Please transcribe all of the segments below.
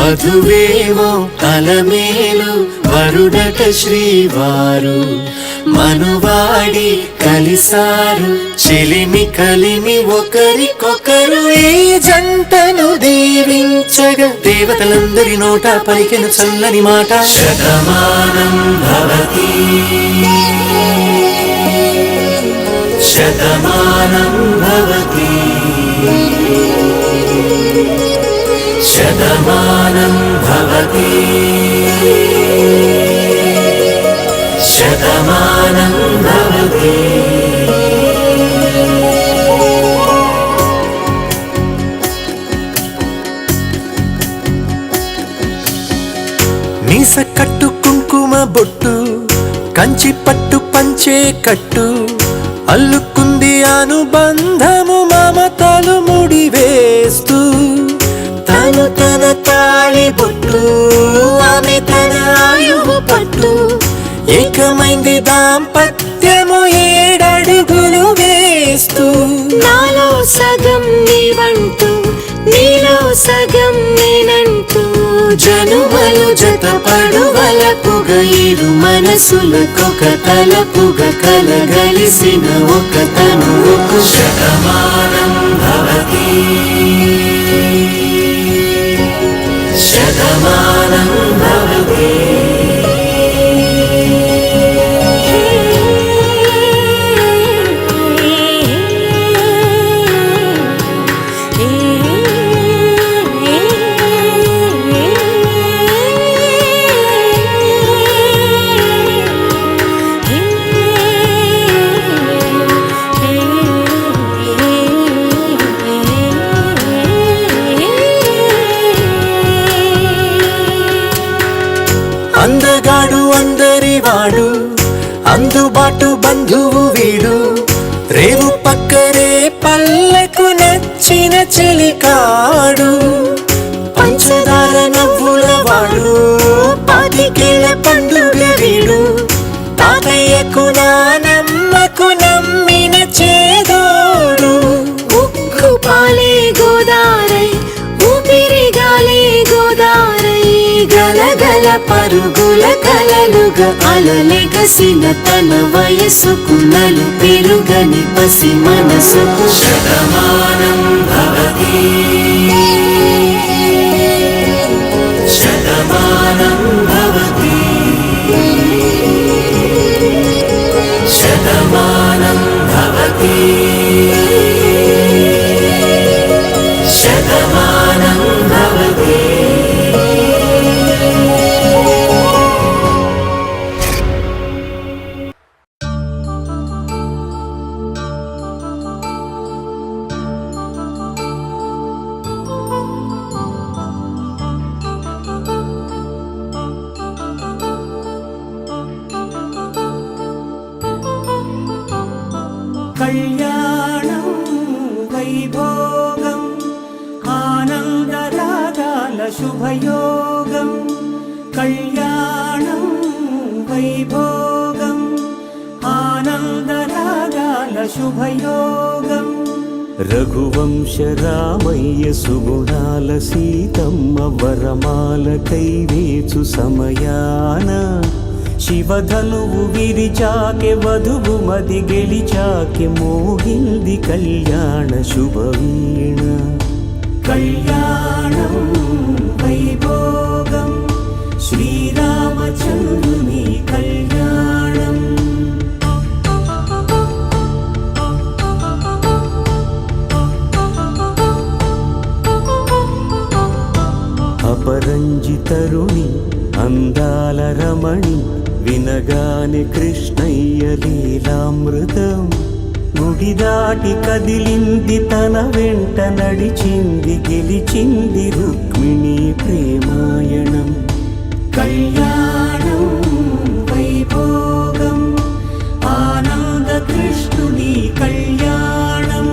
వధువేమో అలమేలు వరుడట శ్రీవారు మనువాడి కలిసారు చెలిమి కలిమి ఒకరికొకరు ఈ జంటను దీవించగా దేవతలందరి నోట పలికెను చల్లని మాట శతమానం భవతి శతమానం భవతి శతమానం భవతి శతమానం భవతి మీస కట్టు కుంకుమ బొట్టు కంచి పట్టు పంచే కట్టు అల్లుకుంది అనుబంధము మమతలు ముడివేస్తూ తను తన తాళి బొట్టు ఆమె తన ఆయువు పట్టు ఏకమైంది దాంపత్యము 7 అడుగులు వేస్తూ నాలో సగం నీవంటూ నీలో సగం నేనంటూ జనుమలు జతపడువలపుగ ఇరు మనసులకొక తలపుగ కలగలిసిన ఒక తనువుకు శతమానం భవతి శతమానం భవతి అందగాడు అందరివాడు అందుబాటు బంధువు వీడు రేవు పక్కరే పల్లెకు నచ్చిన చెలికాడు పంచదార నవ్వుల వాడు 25 ఏళ్ల పండుగ వీడు తాతయ్యకు నానమ్మకు నమ్మిన చేదోడు ఉక్కు పాలే గోదారై ఊపిరిగాలే గోదారై గలగల పరుగుల కలలుగా అలలెగసిన తన వయసుకు నలు పెరుగని పసి మనసుకు శతమానం భవతి శతమానం భవతి శతమానం భవతి శతమానం భవతి కళ్యాణం వైభోగం ఆనందరాగాల శుభయోగం కళ్యాణం వైభోగం ఆనందరాగాల శుభయోగం రఘువంశ రామయ్య సుగుణాల సీతమ్మ వరమాల కైవేచు సమయాన శివధనువు విరిచాకె వధువు మది గెలిచాకె మోగింది కళ్యాణ శుభవీణ కళ్యాణం వైభోగం శ్రీరామచంద్రుని కళ్యాణం అపరంజి తరుణి అందాల రమణి వినగానే కృష్ణయ్య లీలామృతం గుడి దాటి కదిలింది తన వెంట నడిచింది గెలిచింది రుక్మిణి ప్రేమాయణం కళ్యాణం వైభోగం ఆనంద కృష్ణుని కళ్యాణం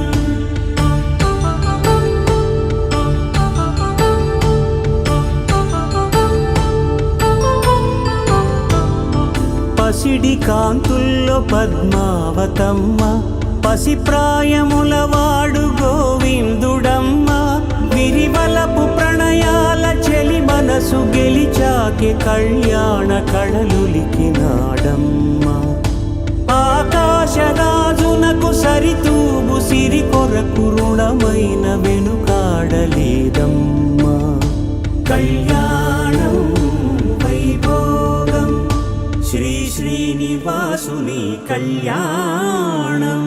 పసిడి కాంతుల్లో పద్మావతమ్మ పసిప్రాయముల వాడు గోవిందుడమ్మ విరివలపు ప్రణయాల చెలి మన మనసు గెలిచాకే కళ్యాణ కళలులికినాడమ్మా ఆకాశరాజునకు సరితూగు సిరి కొరకు రుణమైన వెనుకాడలేదమ్మా కళ్యాణం వైభోగం శ్రీ శ్రీనివాసుని కళ్యాణం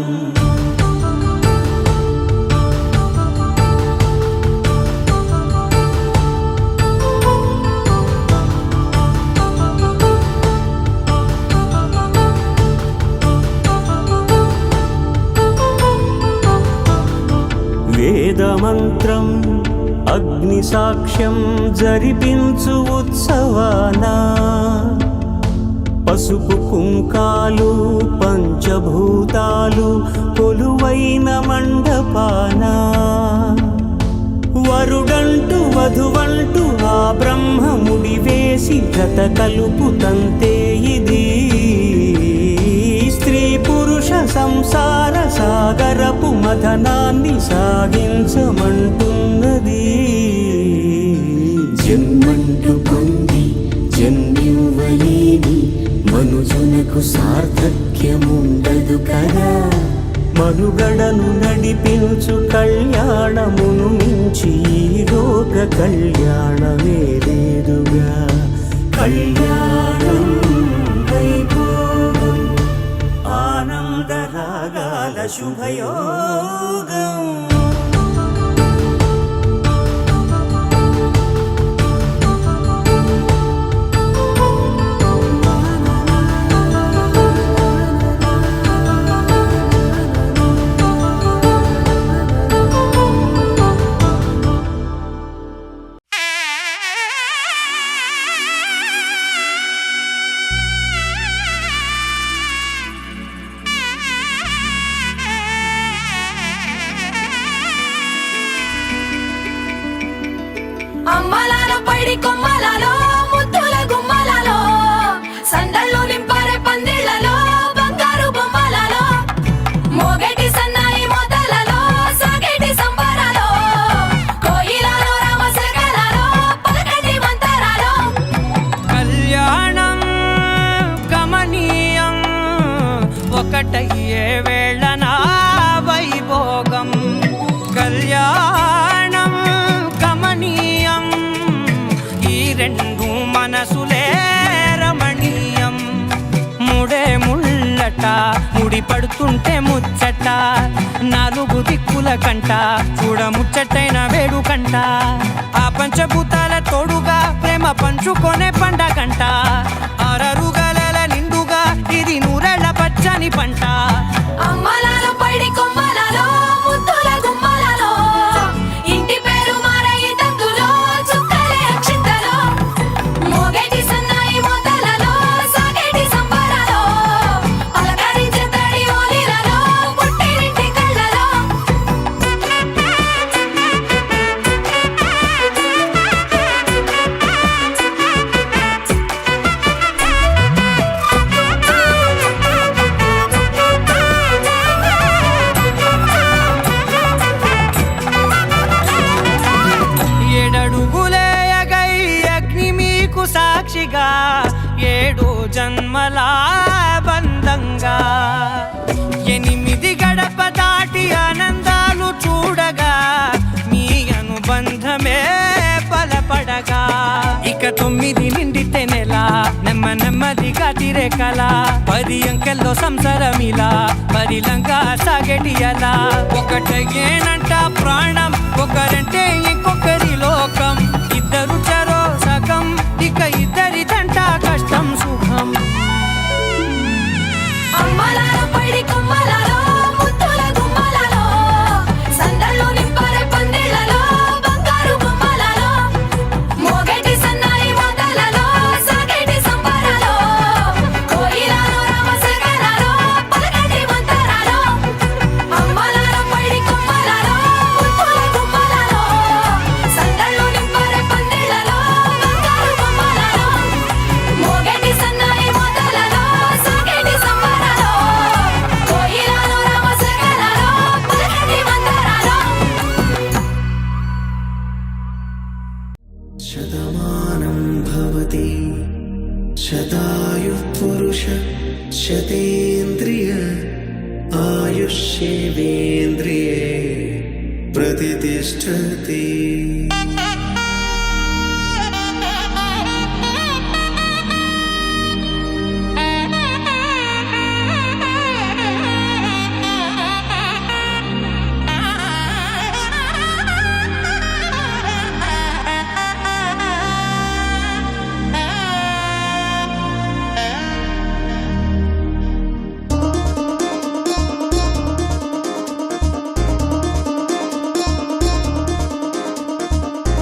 వేదమంత్రం అగ్ని సాక్ష్యం జరిపించు ఉత్సవానా పసుపు కుంకాలు పంచభూతాలు కొలువైన మండపానా వరుడంటూ వధువంటూ ఆ బ్రహ్మముడి వేసి జత కలుపుతంతే ఇది స్త్రీ పురుష సంసార సాగరపు మథనాన్ని సాగించమంటున్నది జన్మంటు పొంది జన్మివ్వలేని మనుజునకు సార్థక్యముండదు కదా మనుగడను నడిపించు కళ్యాణమును మించి ఈ లోక కళ్యాణమే లేదుగా కళ్యాణం వైభోగం ఆనందరాగాల శుభయోగం అమ్మలాల పైడి కొమ్మలలో ముద్దుల గుమ్మలలో సందళ్ళు నింపారే పందిళ్లలో బంగారు బొమ్మలలో మోగేటి సన్నాయి మోతలలో సాగేటి సంబరాలో కోయిలలో రామశకలలో పలకటి మంతరాలో కళ్యాణం గమనీయం ఒకటయ్యే వేళన వైభోగం కళ్యాణం గమనీయం ఈ రెండు మనసులే రమణీయం ముడే ముళ్ళట ముడి పడుతుంటే ముచ్చట నాలుగు దిక్కుల కంట చూడ ముచ్చటైన వేడుకంట ఆ పంచభూతాల తోడుగా ప్రేమ పంచుకొనే పండగంట అరరుగల నిండుగా ఇది నూరెళ్ళ పచ్చని పంట అమ్మలాల పైడి కొమ్మలలో ముద్దుల గుమ్మలలో ఇంటి పేరు మారయి తందులో చుక్కలే అక్షింతలో మోగేటి సన్నాయి మోతలలో సాగేటి సంబరాలో పలకరించే తడి ఓలిలలో పుట్టినింటి కళ్ళలో ఏడడుగులేయగై అగ్ని మీకు సాక్షిగా ఏడు జన్మల బంధంగా 8 గడప దాటి ఆనందాలు చూడగా మీ అనుబంధమే బలపడగా ఇక 9 నిండితే నెల నెమ్మదిగా తిరేకల 10 అంకెల్లో సంసారమిలా పరిలంగా సాగేటి అలా ఒకటేనంట ప్రాణం ఒకరంటే ఇంకొకరి లోకం ఇద్దరు చరో సగం ఇక ఇద్దరిదంట కష్టం సుఖం అమ్మలాల పైడి కొమ్మలలో ముద్దుల గుమ్మలలో సందళ్ళు నింపారే పందిళ్లలో బంగారు బొమ్మలలో మోగేటి సన్నాయి మోతలలో సాగేటి సంబరాలో కోయిలలో రామశకలలో పలకటి మంతరాలో అమ్మలాల పైడి కొమ్మలలో ముద్దుల आयुष्येवेन्द्रिये प्रतिष्ठति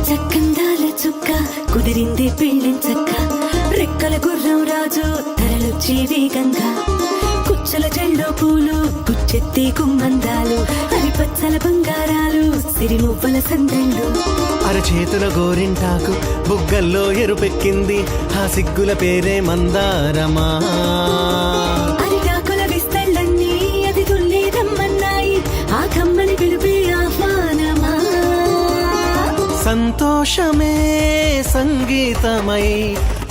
చక్కందాల చుక్క కుదిరింది పెళ్ళించక్క రెక్కల గుర్రం రాజు తరలొచ్చి వేగంగా కుచ్చల చెల్లో పూలు గుచ్చెత్తి కుమ్మందాలు హరిపచ్చల బంగారాలు సిరిమువ్వల సందళ్ళు అరచేతుల గోరింటాకు బుగ్గల్లో ఎరుపెక్కింది ఆ సిగ్గుల పేరే మందారమా అరిటాకుల విస్తళ్ళన్నీ అది తుల్లేదమ్మన్నాయి ఆ కమ్మని పిలిపే ఆహ్వానమా సంతోషమే సంగీతమై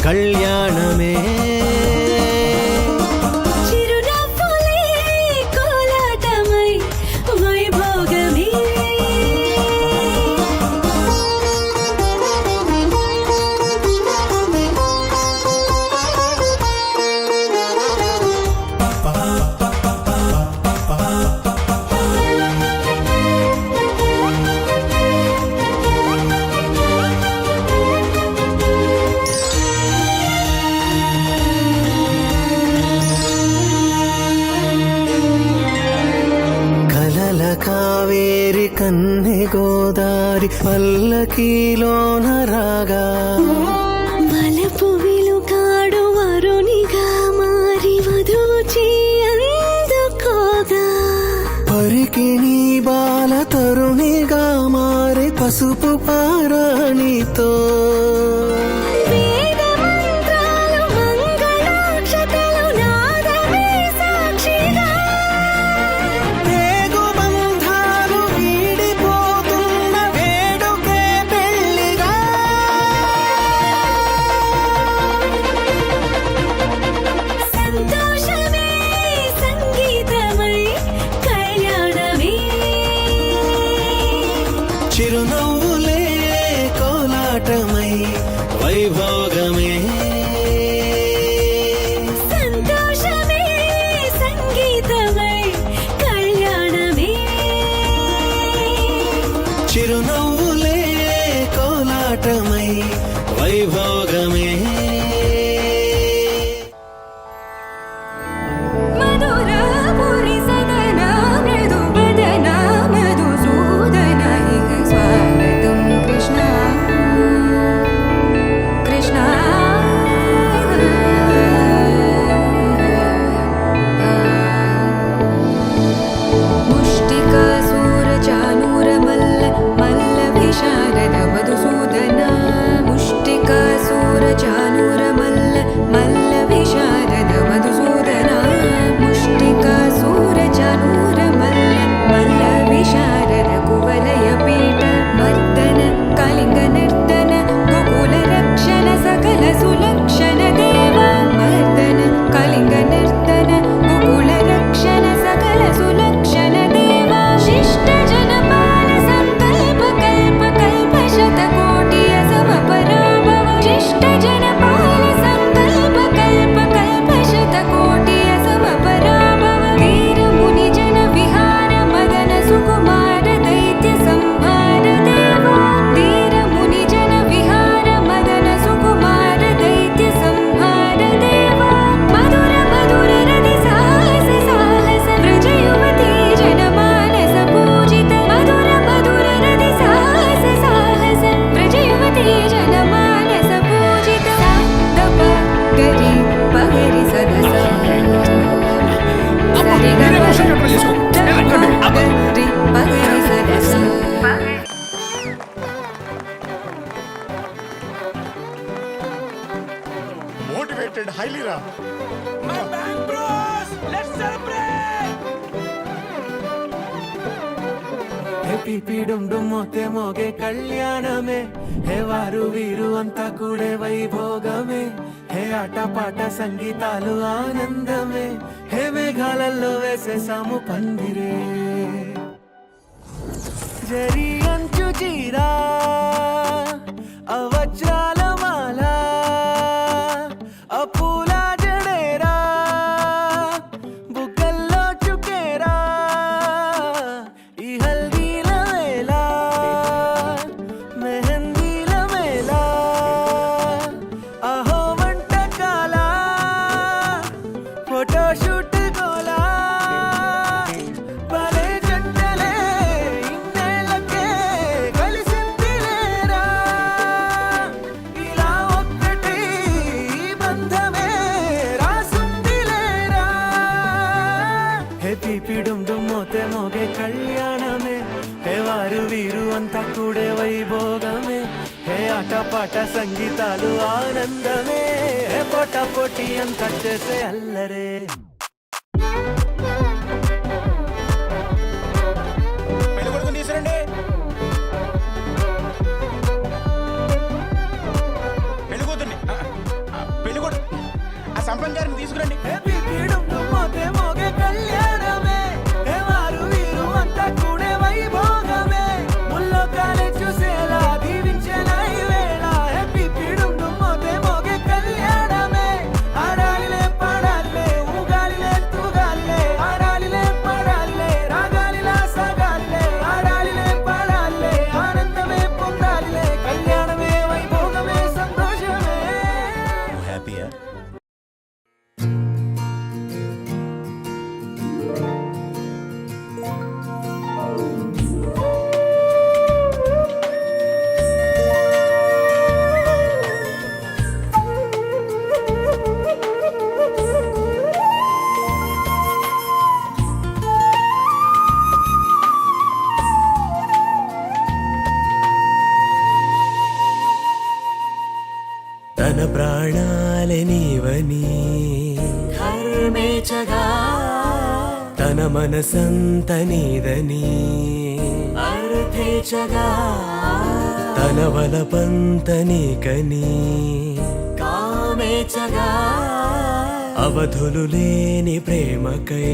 కళ్యాణమే చిరునవ్వులే కోలాటమై వైభోగమే కలల కావేరి కన్నె గోదారి పల్లకీలోన రాగా వలపు విలుకాడు వరునిగా మారి వధూచి అందుకోగా పరికి నీ బాల తరుణిగా మారి పసుపు పారాణితో వేద మంత్రాలు మంగళాక్షతలు నాదమే సాక్షిగా పేగు బంధాలు వీడిపోతున్న వేడుకే పెళ్లిగా సంతోషమే సంగీతమై కళ్యాణమే చిరునవ్వులే కోలాటమై వైభోగమే సంతోషమే సంగీతమై కళ్యాణమే చిరునవ్వులే కోలాటమై వైభోగమే మధుర పురి సదన మృదు వదన మధుసూదన ఇహ స్వాగతం కృష్ణ కృష్ణ ముష్టికాసూర చానూర మల్ల మల్ల విశారద మధుసూదన ముష్టికాసూర చానూర మల్ల మల్ల విశారద మధుసూదన ముష్టికాసూర చానూర మల్ల మల్ల విశారద కువలయ పీఠ మర్దన కళింగ నర్తన గోకుల రక్షణ సకల సులక్షణ దేవ మర్దన కళింగ నర్తన గోకుల రక్షణ సకల సులక్షణ దేవ శిష్ట జనపాల సంకల్ప కల్ప కల్ప శతకోటి అసమ పరాభవ శిష్ట జనపాల సంకల్ప కల్ప కల్ప శతకోటి అసమ పరాభవ వీర ముని జన విహార మదన సుకుమార దైత్య సంహార దేవ వీర ముని జన విహార మదన సుకుమార దైత్య సంహార దేవ మధుర మధుర రతి సాహస సాహస వ్రజ యువతి జనమానస పూజిత మధుర మధుర రతి సాహస సాహస వ్రజ యువతి జనమానస పూజిత దప గరి పగరి సదస సరి గరి పగరి సదస మోటివేటెడ్ హైలీ రా పిపిడుండు మోతే మోగే కళ్యాణమే హే వారు వీరు అంతా కూడే వైభోగమే హే ఆట పాట సంగీతాలు ఆనందమే హే మేఘాలలో వేసేసాము పందిరే జరి అంచు చీరా అవజ్రాల మాల అపూల జడేరా బుగ్గల్లో చుకేరా ఈ హల్దీల వేళ మెహందీల వేళ అహో వంటకాల ఫోటోషూట్ గోలా భలే జంటలే ఇన్నేళ్ళకే కలిసిందిలేరా ఇలా ఒక్కటి బంధమే రాసుందిలేరా హే పీపిడుం డుమ్మోతే మోగే కళ్యాణమే హే వారు వీరు అంతా కూడే వైభోగమే హే ఆటపాట సంగీతాలు ఆనందమే హే పోటా పోటీ అంతా చేసే అల్లరే పెళ్లి కొడుకుని తీసుకురండి పెళ్లి కూతుర్ని పెళ్లి కొడుకు ఆ సంపంగ్ గారిని తీసుకురండి హే పీపిడుం డుమ్మోతే మోగే కళ్యాణమే హే వారు వీరు అంతా కూడే వైభోగమే ముల్లోకాలే చూసేలా దీవించేలా ఈ వేళ హే పీపిడుం డుమ్మోతే మోగే కళ్యాణమే ఆడాలిలే పాడాలిలే ఊగాలిలే తూగాలిలే ఆడాలిలే పాడాలిలే రాగాలిలా సాగాలిలే ఆడాలిలే పాడాలిలే ఆనందమే పొందాలిలే కళ్యాణమే వైభోగమే సంతోషమే హ్యాపీయా తన ప్రాణాలే నీవని ధర్మేచగా తన మనసంత నీదని అర్థేచగా తన వలపంత నీకని కామేచగా అవధులు లేని ప్రేమకై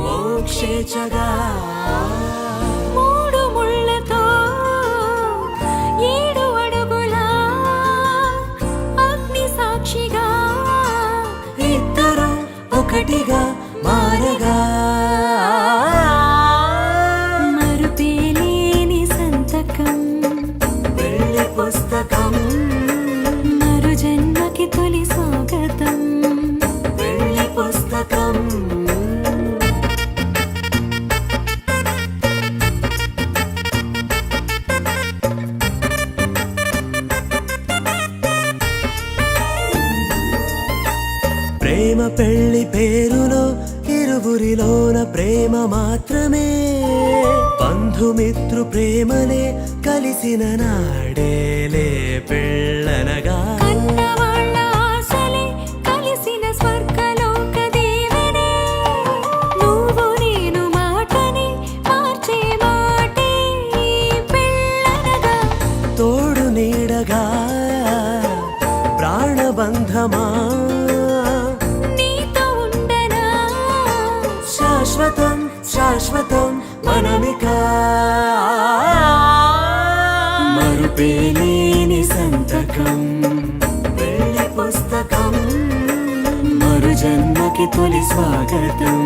మోక్షేచగా మూడు ముళ్ళతో 7 అడుగుల అగ్ని సాక్షిగా ఇద్దరు ఒకటిగా మారగా మరుపేలేని సంతకం పెళ్లి పుస్తకం మరు జన్మకి తొలి స్వాగతం పెళ్లి పుస్తకం ప్రేమ పెళ్లి పేరులో ఇరువురిలోన ప్రేమ మాత్రమే బంధుమిత్రు ప్రేమలే కలిసిన నాడేలే పెళ్ళనగా కన్నవాళ్ళ ఆశలే కలిసిన స్వర్గలోక దీవెనే నువ్వు నేను మాటని మార్చే మాటే పెళ్ళనగా తోడు నీడగా ప్రాణబంధమా నీతో ఉండనా శాశ్వతం శాశ్వతం మనమిక మరుపేలేని సంతకం పెళ్లి పుస్తకం మరు జన్మకి తొలి స్వాగతం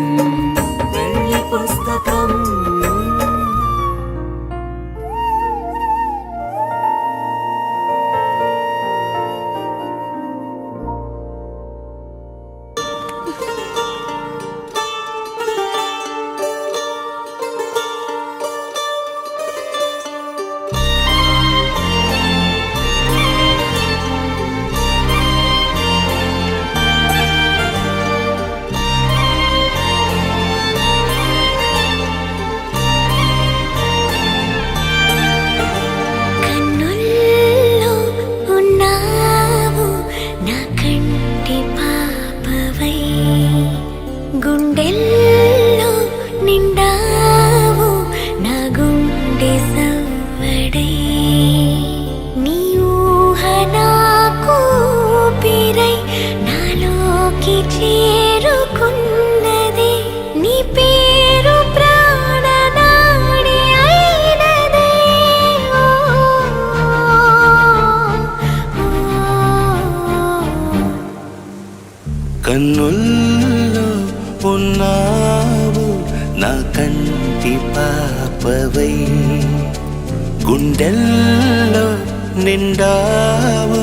పెళ్లి పుస్తకం కన్నుల్లో ఉన్నావు నా కంటి పాపవై, గుండెల్లో నిండావు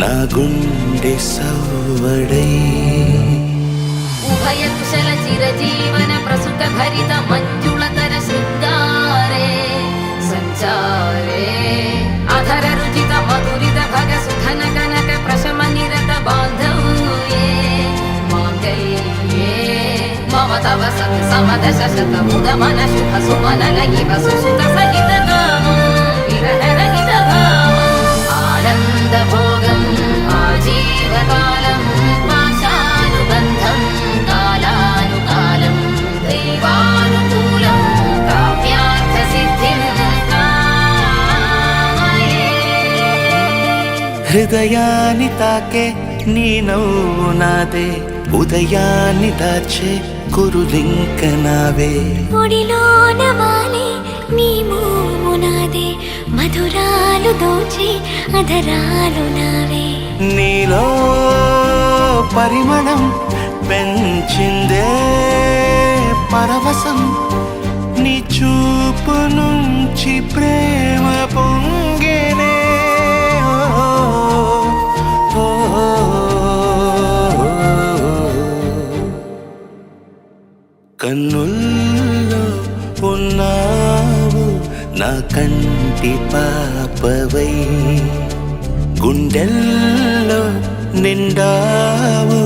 నా గుండె సవ్వడై. ఉభయ కుశల చిరజీవన ప్రసుత భరిత మంజుళతర శృంగారే సంచారే అధర రుచిత మధురిత భగ సుధన కనక ప్రశమ నిరత బాంధవ్యే మాంగళ్యే మమ తవ సత్ సమదశ శత ముద మన శుభ సుమనల ఇవ సుసుత సహిత నామం విరహ రహిత భావం ఆనంద భోగం ఆజీవకాలం పాశానుబంధం కాలానుకాలం దైవానుకూలం కామ్యార్థ సిద్ధిం కామయే. హృదయాన్ని తాకే నీ నవ్వు నాదే, ఉదయాన్ని దాచే కురులింక నావే. ఒడిలోన వాలే నీ మోము నాదే, మధురాలు దోచే అధరాలు నావే. నీలో పరిమళం పెంచిందే పరవశం, నీ చూపు నుంచి ప్రేమ పొంగేనే. ఓ, ఓ, ఓ. కన్నుల్లో ఉన్నావు నా కంటి పాపవై, గుండెల్లో నిండావు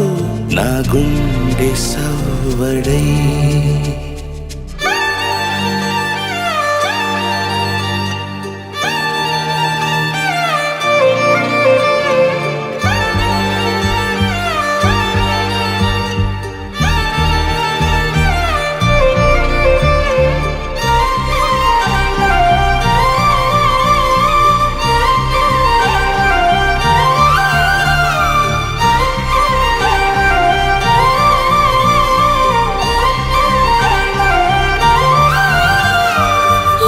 నా గుండె సవ్వడై.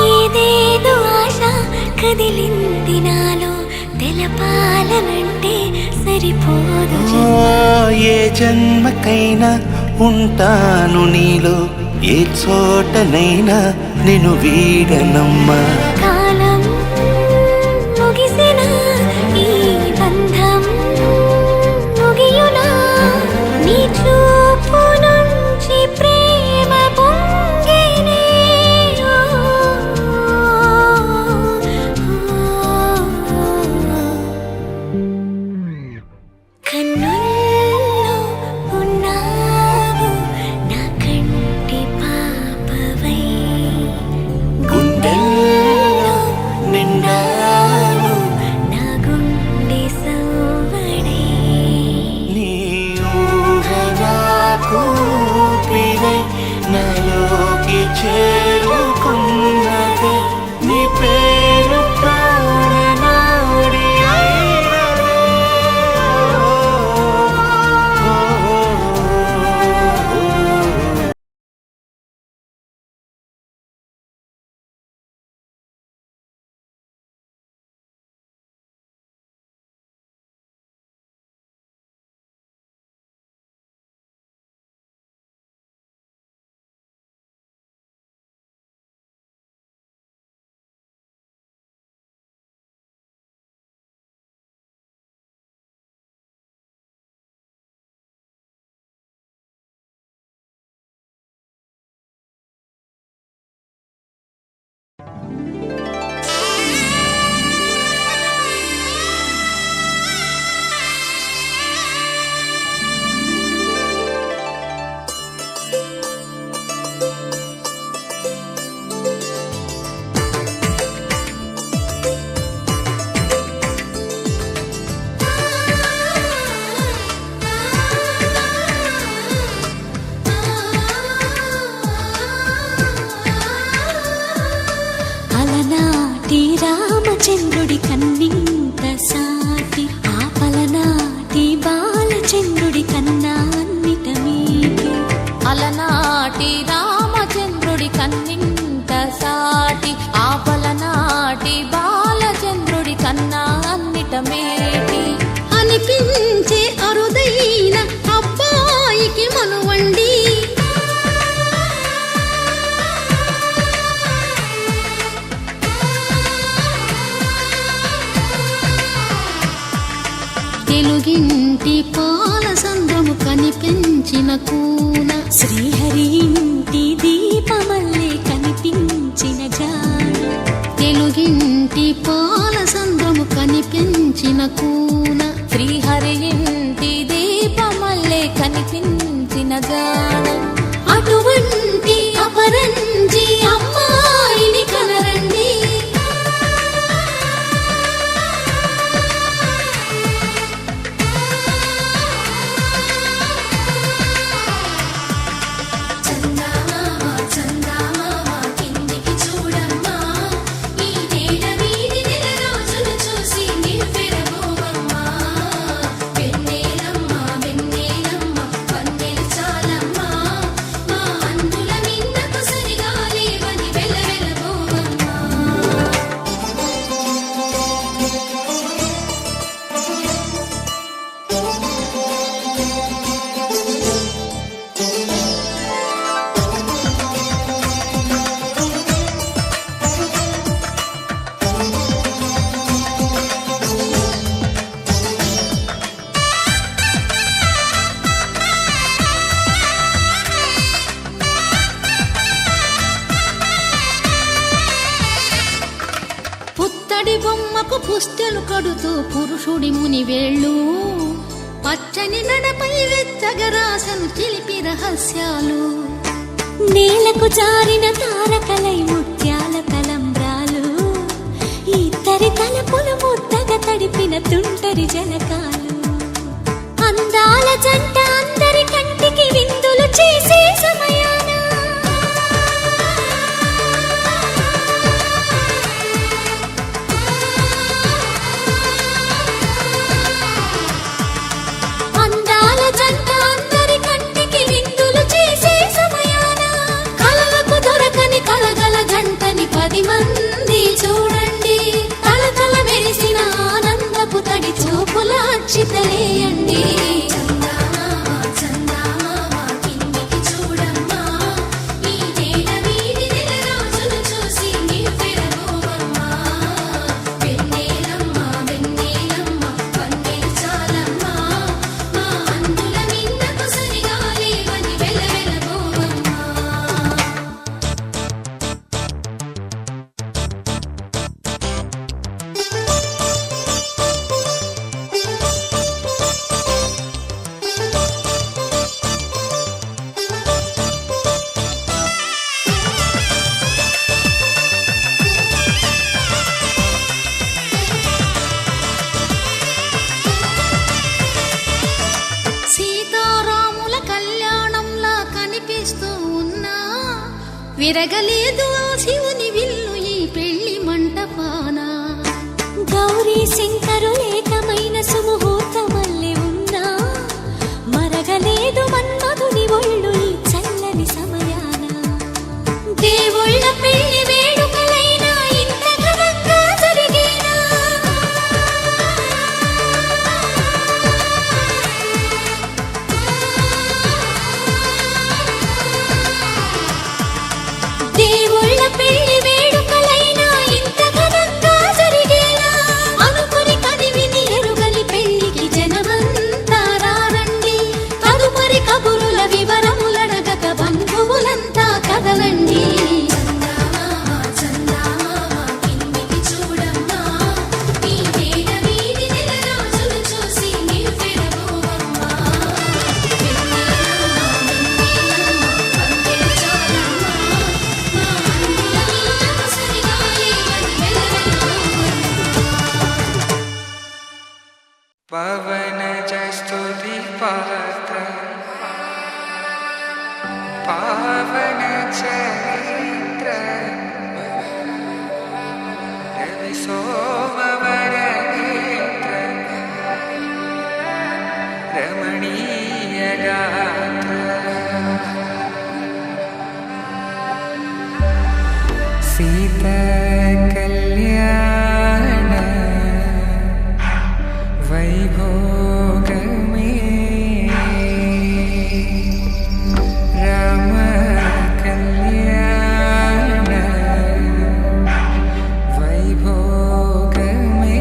ఏదేదో ఆశ కదిలింది నాలో, తెలపాలనంటే సరిపోదు ఏ జన్మకైనా ఉంటాను నీలో, ఏ చోటనైనా నిన్ను వీడనమ్మా. కాలం ముగిసిన ఈ బంధం ముగియునా, నీ చూపు నుంచి ప్రేమ పొంగేనే. కన్నుల్లో ఉన్నావు నా కంటి పాపవై, గుండెల్లో తెలుగింటి పాల సంద్రము కనిపించిన కూన శ్రీహరి ఇంటి దీపమల్లే కనిపించిన జాడ తెలుగింటి పాల సంద్రము కనిపించిన కూన శ్రీహరి ఇంటి దీపమల్లే కనిపించిన జాడ అటువంటి అపరంజి అమ్మాయిని కనరండి పుత్తడి బొమ్మకు పుస్తెలు కడుతూ పురుషుడి ముని వేళ్ళు పచ్చని నడపై వెచ్చగరాసను చిలిపి రహస్యాలు నేలకు జారిన తారకలై ముత్యాల తలంబ్రాలు ఇద్దరి తలపులు ముద్దగా తడిపిన తుంటరి జలకాలు అందాల జంట అందరి కంటికి విందులు చేసే సమయాన అందాల జంట అందరి కంటికి విందులు చేసే సమయాన కలలకు దొరకని కలగల జంటని 10 మంది చూడండి తలతల మెరిసిన ఆనందపు తడి చూపుల అక్షితలేయండి సీతారాముల కళ్యాణంలా కనిపిస్తూ ఉన్నా విరగలేదు ఆ శివుని విల్లు ఈ పెళ్లి మంటపాన గౌరీ శంకరులేకమైన సుముహూర్తమల్లె ఉన్నా మరగలేదు మన్మధుని ఒళ్ళు ఈ చల్లని సమయాన దేవుళ్ళ పెళ్లి వేడుకలైనా ఇంత ఘనంగా జరిగేనా దేవుళ్ళ పెళ్లి వేడుకలైనా ఇంత ఘనంగా జరిగేలా అనుకుని కదివిని ఎరుగని పెళ్లికి జనమంతా రారండి తదుపరి కబురుల వివరములడగక బంధువులంతా కదలండి పవన స్తుతి పాత్ర పావన చరిత్ర రవి సోమవర నేత్ర రమణీయ గాత్ర సీతా కళ్యాణ వైభోగమే రామ కళ్యాణ వైభోగమే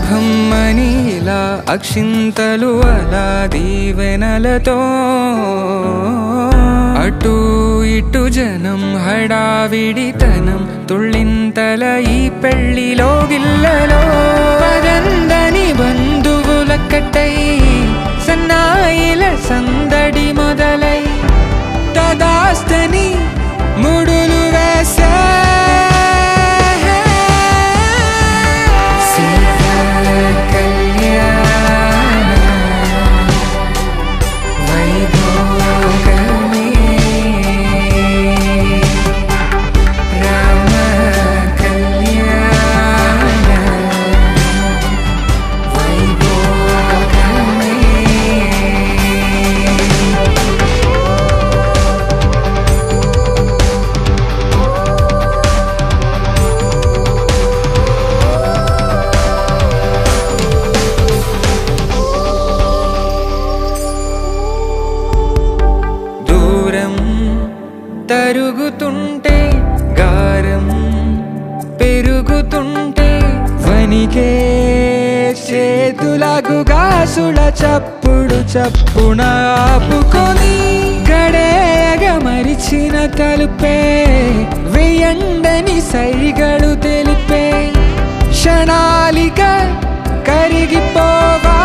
శుభమ్మని ఇలా అక్షింతలు అలా దీవెనలతో అటు ఇటు జనం హడావిడితనం తుళ్ళింతల ఈ పెళ్లిలో గిల్లలో పదందని బంధువుల కట్టై సన్నాయిల సందడి మొదలై తదాస్తని ముడులు వేసే తరుగుతుంటే గారం పెరుగుతుంటే వనికే చేతులకు గాసుల చప్పుడు చప్పున ఆపుకొని గడేగ మరిచిన తలుపే వెయ్యండని సైగడు తెలిపే క్షణాలిక కరిగిపోవా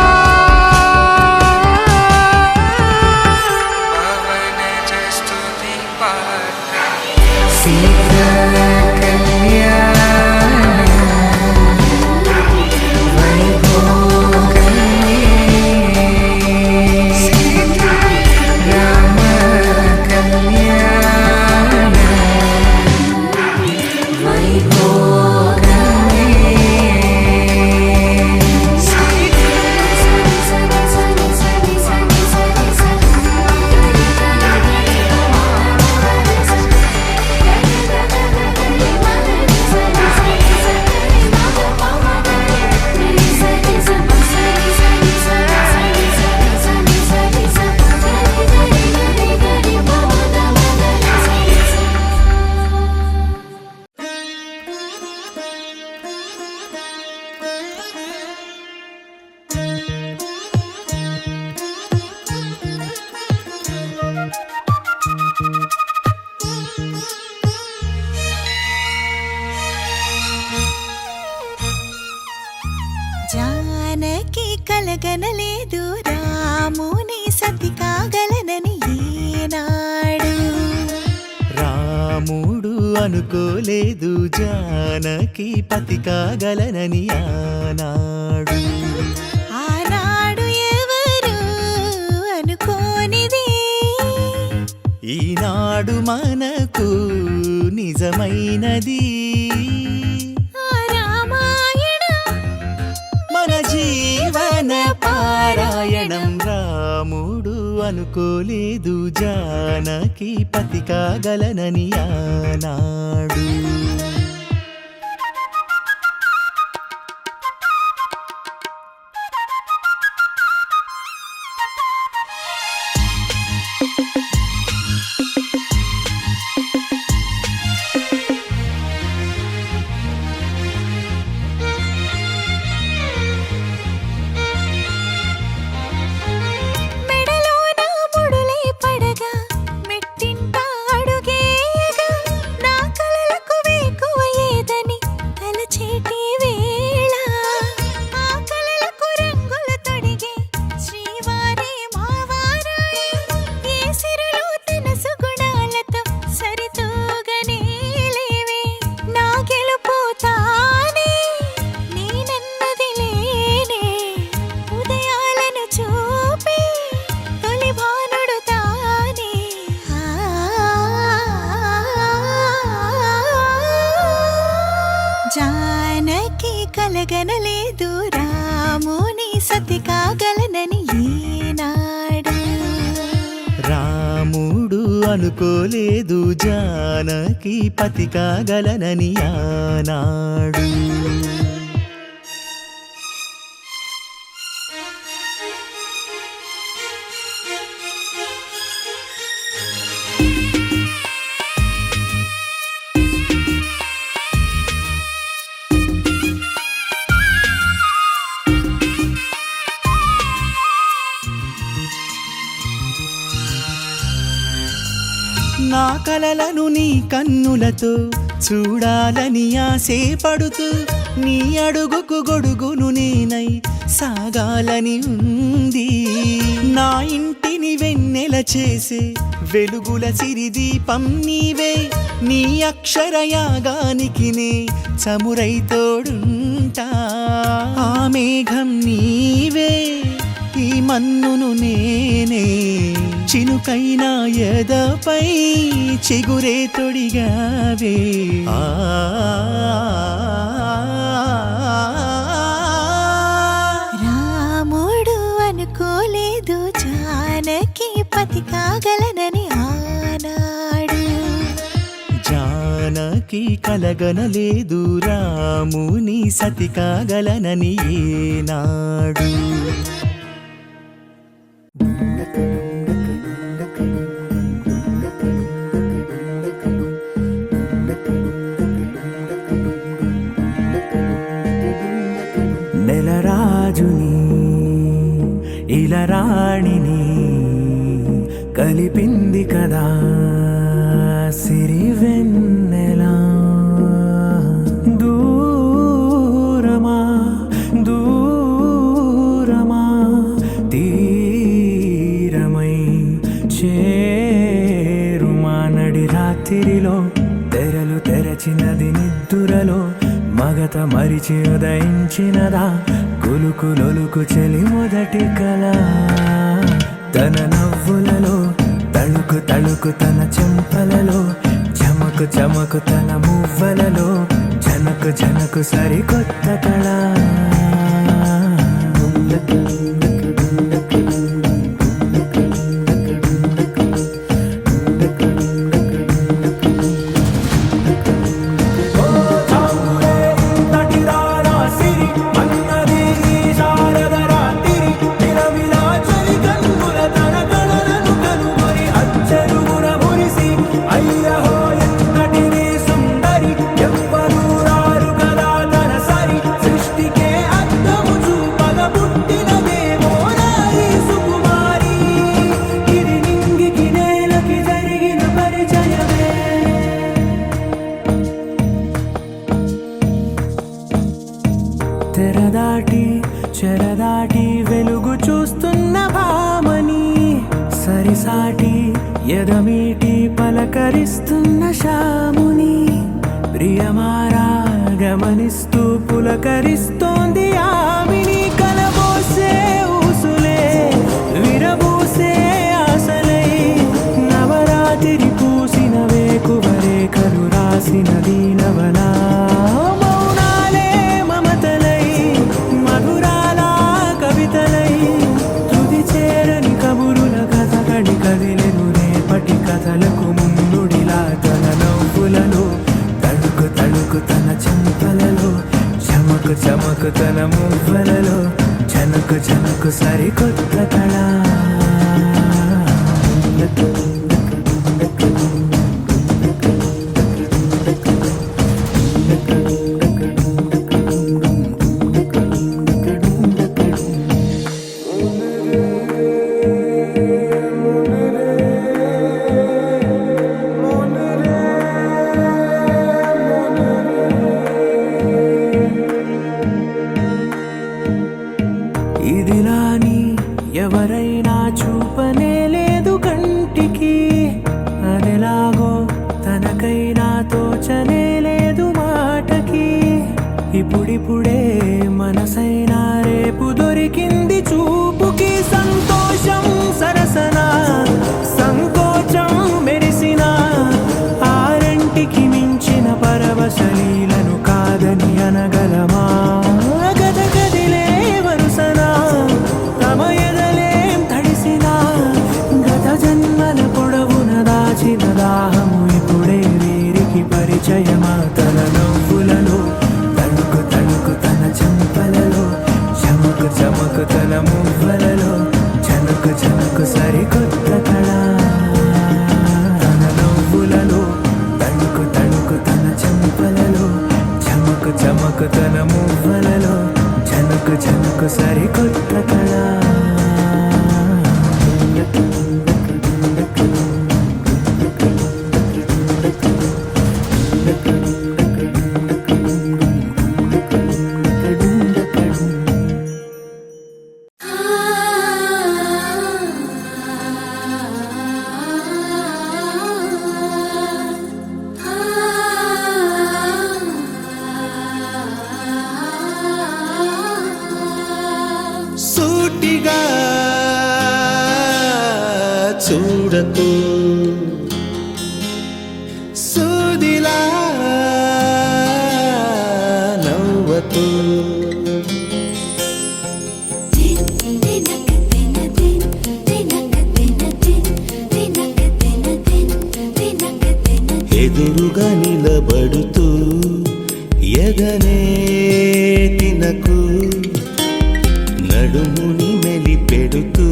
జానకి కలగనలేదు రాముని సతి కాగలనని ఈనాడు. రాముడు అనుకోలేదు జానకి పతి కాగలనని ఆనాడు. ఆనాడు ఎవరు అనుకోనిది ఈనాడు మనకు నిజమైనది. మన జీవన పారాయణం. రాముడు అనుకోలేదు జానకి పతి కాగలనని ఆనాడు. జానకి కలగనలేదు రాముని సతి కాగలనని ఈనాడు. రాముడు అనుకోలేదు జానకి పతి కాగలనని ఆనాడు. నా కలలను నీ కన్నులతో చూడాలని ఆసే పడుతూ నీ అడుగుకు గొడుగును నేనై సాగాలని ఉంది. నా ఇంటిని వెన్నెల చేసే వెలుగుల సిరిదీపం నీవే. నీ అక్షరయాగానికి నే చమురై తోడుంటా. ఆ మేఘం నీవే, ఈ మన్నును నేనే. చినుకైనా ఎదపై చిగురే తొడిగావే. రాముడు అనుకోలేదు జానకి పతి కాగలనని ఆనాడు. జానకి కలగనలేదు రాముని సతి కాగలనని ఏనాడు. నెలరాజుని ఇలరాణిని కలిపింది కదా సిరివెన్నెలా. దూరమా దూరమా తీరమై చేరుమా. నడి రాత్రిలో తెరలు తెరచినది నిద్దురలో మగత మరిచి ఉదయించినదా కులుకులొలుకు చెలి మొదటి కళ. తన నవ్వులలో తళుకు తళుకు తన చెంపలలో చమకు చమకు తన మువ్వలలో జనకు జనకు సరికొత్త కళ. తెరదాటి చెరదాటి వెలుగు చూస్తున్న భామని సరిసాటి ఎదమీటి పలకరిస్తున్న శాముని. ప్రియమారా గమనిస్తూ పులకరిస్తోంది ఆమిని. కలబోసే ఊసులే విరబూసే ఆశలై నవరాత్రి పూసిన వేకువరేఖలు రాసిన దీనవలా. కదిలెను రేపటి కథలకు ముందుడిలా. తన నవ్వులలో తళుకు తళుకు తన చెంపలలో చమకు చమకు తన మువ్వలలో జనకు జనకు సరికొత్త కళ. ఇదిలాని ఎవరైనా చూపనే లేదు కంటికి. ఎదురుగా నిలబడుతూ ఎగనే తినకు నడుముని మెలిపెడుతూ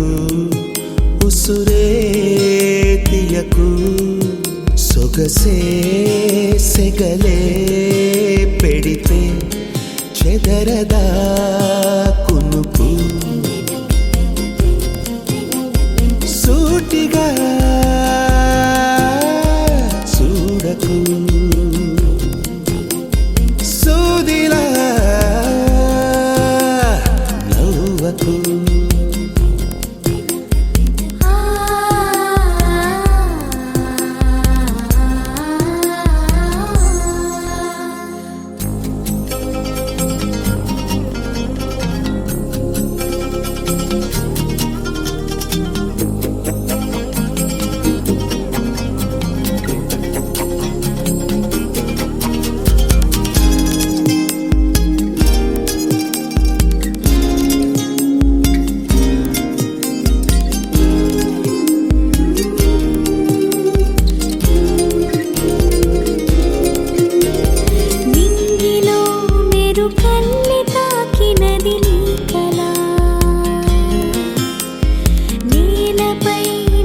ఉసురే తీయకు సొగసే సెగలే పెడితే చెదరదా కునుకు సూటిగా చూడకు సూదిలా నవ్వకు నింగిలో మెరుకల్లి తాకినది నీ కళ నేలపై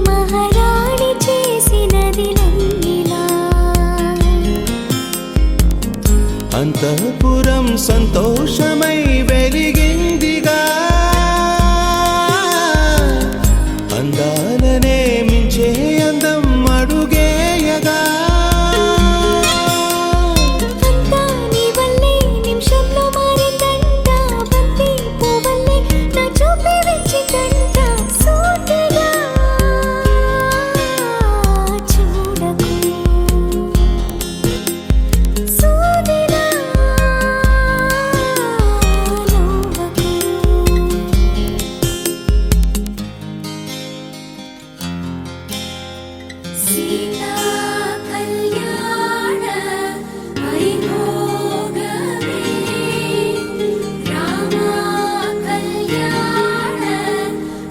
మహారాణి చేసినది నన్నిలా అంతఃపురం సంతోషమై వెలిగిందిగా అందాలనే మించే అందం అడుగేయగా అంతా నీ వల్లే నిమిషంలో మారిందంట బంతి పువ్వల్లే నా చూపే వెచ్చిదంట సూటిగా చూడకు సూదిలా నవ్వకు సీతా కళ్యాణ వైభోగమే రామ కళ్యాణ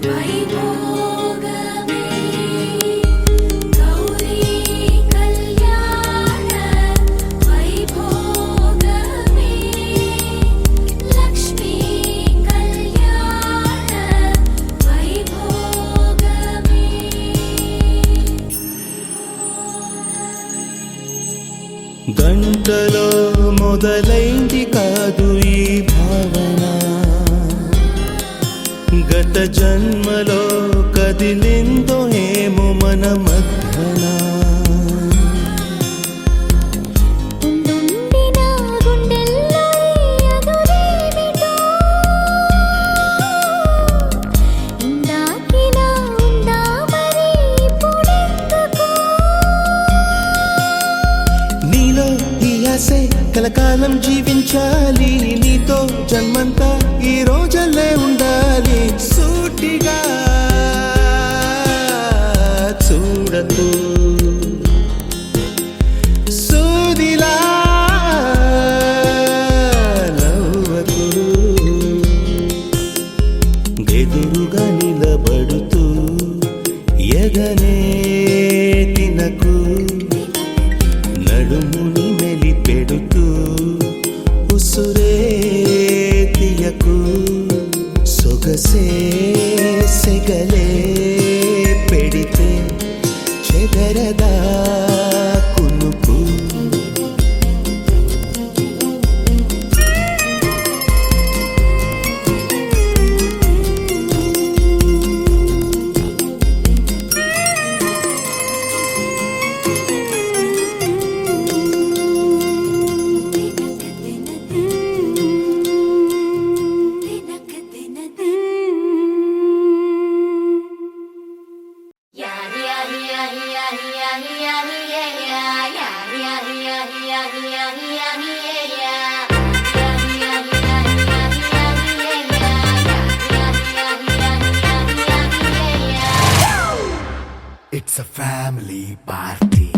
వైభోగమే గౌరీ కళ్యాణ వైభోగమే లక్ష్మీ కళ్యాణ వైభోగమే గంటలో మొదలైంది కాదు ఈ భావన గత జన్మలో కదిలిందో ఏమో మన మధ్యన ఉండుండి నా గుండెల్లో ఈ అదురేమిటో ఇందాకిలా ఉందా మరి ఇప్పుడెందుకు నీలో ఈ ఆశే కలకాలం జీవించాలి నీతో జన్మంతా ఈ రోజల్లే ఉండాలి సూటిగా చూడకు సూదిలా నవ్వకు ఎదురుగా నిలబడుతూ ఎగనే తినకు నడుముని మెలిపెడుతూ ఉసురే తీయకు సొగసే సెగలే పెడితే చెదరదా కునుకు It's a family party.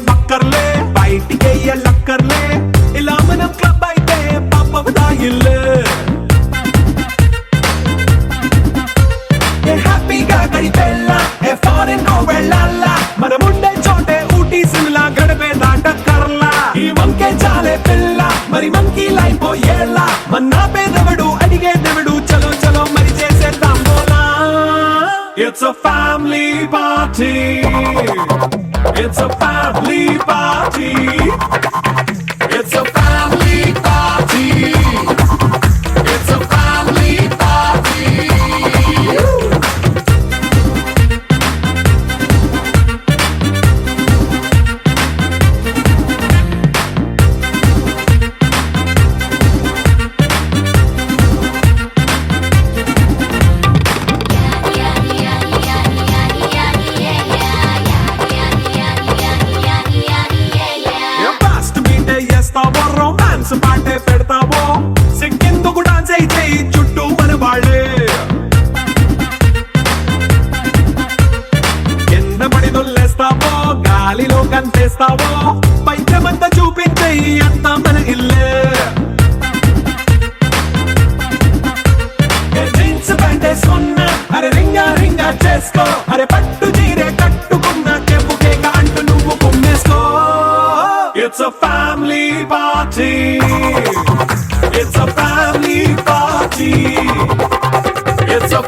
బక్కర్లే బయటికి లక్కర్లే ఇలా మనం క్లబ్ అయితే పాపదాయిల్లే హ్యాపీగా గడిపెళ్ళ ఏ ఫారెన్ నో వెళ్ళాల మనముండే చోటే ఊటీ సిమ్లా గడిపే దాటక్కర్లా ఈ వంకే చాలే పిల్ల మరి మంకీ లైఫ్ ఏళ్ళ మన్నా పేదవడు అడిగే దేవుడు చలో చలో మరి చేసేద్దాం బోలా it's a family party it's a family party it's a family party it's a family party fast మీటే చేస్తావో రొమాన్స్ పాటే పెడతావో సిక్కిందుకు డాన్స్ అయి చేయి చుట్టూ మన వాళ్ళే కింద పడి దొల్లేస్తావో గాలిలో కంటేస్తావో పైచమంతా చూపించేయి అంతా మన ఇల్లే జీన్స్ ప్యాంట్ వేసుకున్నా అరే రింగా రింగా చేసుకో అరే పట్టు చీరే కట్టుకున్న కెప్పు కేక అంటూ నువ్వు కుమ్మేసుకో it's a family party it's a family party it's a